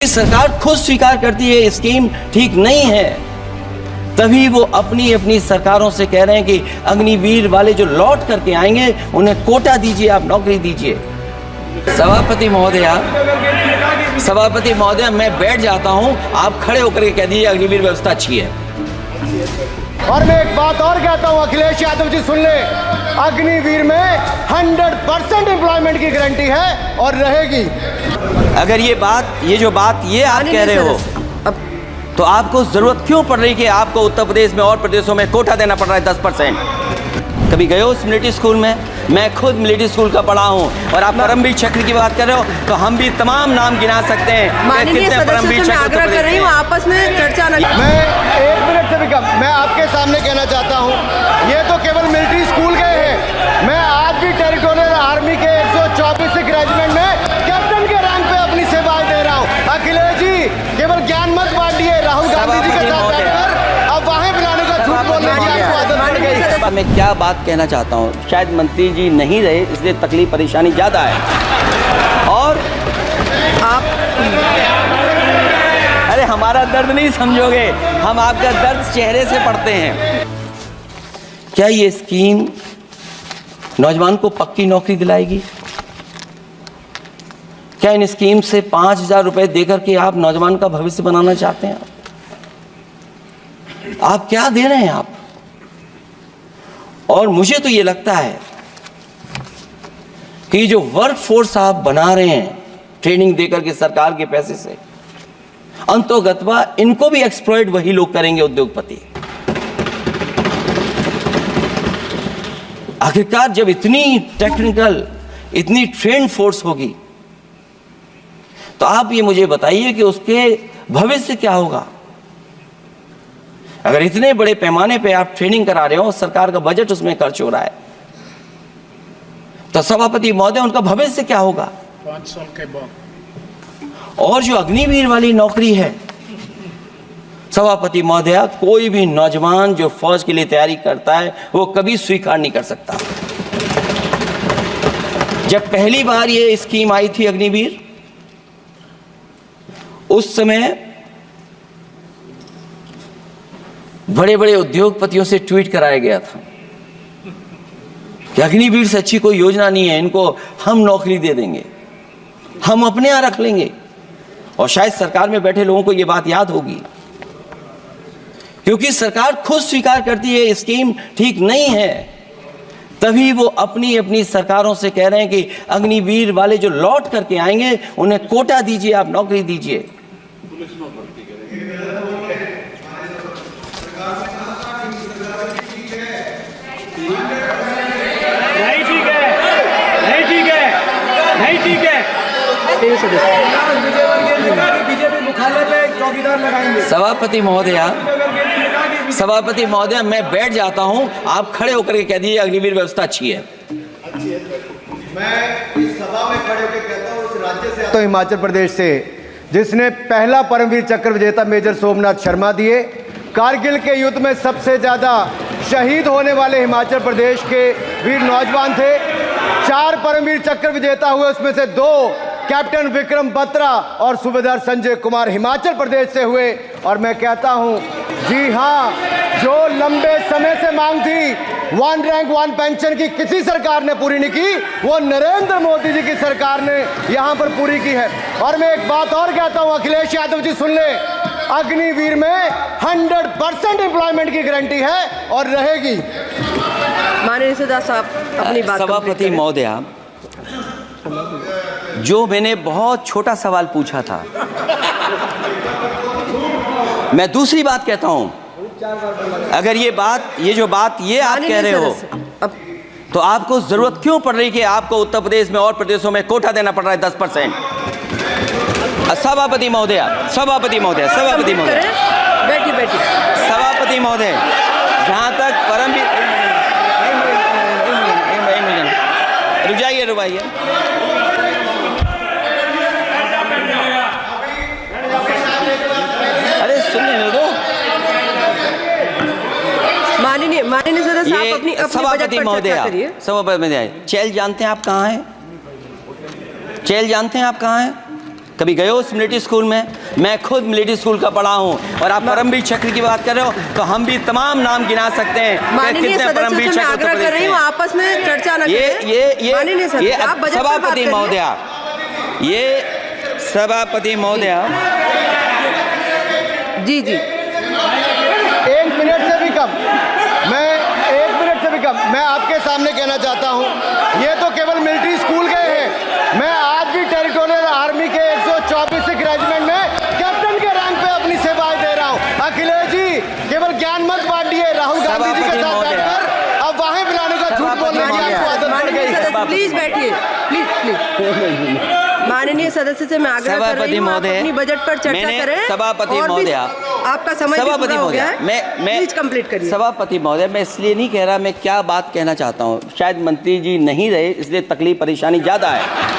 सरकार खुद स्वीकार करती है स्कीम ठीक नहीं है, तभी वो अपनी अपनी सरकारों से कह रहे हैं कि अग्निवीर वाले जो लौट करके आएंगे उन्हें कोटा दीजिए, आप नौकरी दीजिए। सभापति महोदया मैं बैठ जाता हूं, आप खड़े होकर के कह दीजिए अग्निवीर व्यवस्था अच्छी है। और मैं एक बात और कहता हूं, अखिलेश यादव जी सुन ले, अग्निवीर में 100% एम्प्लॉयमेंट की गारंटी है और रहेगी। अगर ये जो बात आप कह रहे हो, तो आपको जरूरत क्यों पड़ रही कि आपको उत्तर प्रदेश में और प्रदेशों में कोटा देना पड़ रहा है 10%? कभी गए हो उस मिलिट्री स्कूल में? मैं खुद मिलिट्री स्कूल का पढ़ा हूं। और आप परमवीर चक्र की बात कर रहे हो, तो हम भी तमाम नाम गिना सकते हैं कि कितने परमवीर चक्र। आग्रह कर रही हूं, आपस में चर्चा न। मैं 1 मिनट से भी कम मैं आपके सामने कहना चाहता हूं, ये तो केवल मिलिट्री स्कूल गए हैं। मैं आज भी टेरिटोरियल आर्मी के 124 रेजिमेंट में कैप्टन के रैंक पे अपनी सेवाएं दे रहा हूं। अखिलेश जी केवल ज्ञान मत बांटिए, राहुल गांधी जी के साथ बैठकर अब वहां बुलाने का झूठ बोलने की आपको आदत पड़ गई। मैं क्या बात कहना चाहता हूँ, शायद मंत्री जी नहीं रहे इसलिए तकलीफ परेशानी ज्यादा है। और आप अरे हमारा दर्द नहीं समझोगे, हम आपका दर्द चेहरे से पढ़ते हैं। क्या ये स्कीम नौजवान को पक्की नौकरी दिलाएगी? क्या इन स्कीम से 5,000 रुपए देकर के आप नौजवान का भविष्य बनाना चाहते हैं? आप क्या दे रहे हैं आप? और मुझे तो ये लगता है कि जो वर्क फोर्स आप बना रहे हैं ट्रेनिंग देकर के सरकार के पैसे से, अंतोगत्वा इनको भी एक्सप्लॉइट वही लोग करेंगे, उद्योगपति। आखिरकार जब इतनी टेक्निकल, इतनी ट्रेन फोर्स होगी, तो आप ये मुझे बताइए कि उसके भविष्य क्या होगा। अगर इतने बड़े पैमाने पे आप ट्रेनिंग करा रहे हो, सरकार का बजट उसमें खर्च हो रहा है, तो सभापति महोदय उनका भविष्य क्या होगा? 5 साल के बाद। और जो अग्निवीर वाली नौकरी है, सभापति महोदय, कोई भी नौजवान जो फौज के लिए तैयारी करता है वो कभी स्वीकार नहीं कर सकता। जब पहली बार ये स्कीम आई थी अग्निवीर, उस समय बड़े बड़े उद्योगपतियों से ट्वीट कराया गया था कि अग्निवीर से अच्छी कोई योजना नहीं है, इनको हम नौकरी दे देंगे, हम अपने यहां रख लेंगे। और शायद सरकार में बैठे लोगों को यह बात याद होगी, क्योंकि सरकार खुद स्वीकार करती है स्कीम ठीक नहीं है, तभी वो अपनी अपनी सरकारों से कह रहे हैं कि अग्निवीर वाले जो लौट करके आएंगे उन्हें कोटा दीजिए, आप नौकरी दीजिए। सभापति महोदया मैं बैठ जाता हूं, आप खड़े होकर के कह दीजिए अग्निवीर व्यवस्था अच्छी है। मैं इस सभा में खड़े होकर कहता हूं, उस राज्य से तो हिमाचल प्रदेश से, जिसने पहला परमवीर चक्र विजेता मेजर सोमनाथ शर्मा दिए। कारगिल के युद्ध में सबसे ज्यादा शहीद होने वाले हिमाचल प्रदेश के वीर नौजवान थे। 4 परमवीर चक्र विजेता हुए, उसमें से 2 कैप्टन विक्रम बत्रा और सूबेदार संजय कुमार हिमाचल प्रदेश से हुए। और मैं कहता हूं, जी हां, जो लंबे समय से मांग थी 1 रैंक 1 पेंशन की, किसी सरकार ने पूरी नहीं की, वो नरेंद्र मोदी जी की सरकार ने यहां पर पूरी की है। और मैं एक बात और कहता हूं, अखिलेश यादव जी सुन ले, अग्निवीर में 100% एम्प्लॉयमेंट की गारंटी है और रहेगी। माननीय सदा साहब अपनी बात। सभापति महोदया, जो मैंने बहुत छोटा सवाल पूछा था, मैं दूसरी बात कहता हूं। अगर ये जो बात आप कह रहे हो, तो आपको जरूरत क्यों पड़ रही कि आपको उत्तर प्रदेश में और प्रदेशों में कोटा देना पड़ रहा है 10%? सभापति महोदय, बैठी सभापति महोदय, जहां तक परमवीर, रुक जाइए। अरे सुन लेने दो। माननीय सदस्य साहब अपनी सभापति महोदय, चेल जानते हैं आप कहाँ हैं? चेल जानते हैं आप कहाँ हैं? कभी गए हो उस मिलिट्री स्कूल में? मैं खुद मिलिट्री स्कूल का पढ़ा हूँ। और आप परमवीर चक्र की बात कर रहे हो तो हम भी तमाम नाम गिना सकते हैं। माननीय सदस्य से मैं आग्रह कर रही हूँ आपस में चर्चा न करें। माननीय सदस्य आप बजट पर बात सभापति करिए। महोदया, ये सभापति महोदया जी जी 1 मिनट से भी कम, मैं 1 मिनट से भी कम मैं आपके सामने कहना चाहता हूं, ये तो केवल मिलिट्री स्कूल गए हैं। मैं आज भी टेरिटोरियल आर्मी के 124 रेजिमेंट में कैप्टन के रैंक पे अपनी सेवाएं दे रहा हूं। अखिलेश जी केवल ज्ञान मत बांटिए, राहुल गांधी जी के साथ बैठकर अब वहां बुलाने का झूठ बोलने की आपको आदत पड़ गई। प्लीज बैठिए, प्लीज प्लीज। माननीय सदस्य से मैं आग्रह कर रही हूँ आप अपनी बजट पर चर्चा करें। सभापति महोदया, आपका समय भी पूरा हो गया है, मैं प्लीज कंप्लीट करिए। सभापति महोदय, मैं इसलिए नहीं कह रहा, मैं क्या बात कहना चाहता हूँ, शायद मंत्री जी नहीं रहे इसलिए तकलीफ परेशानी ज़्यादा है।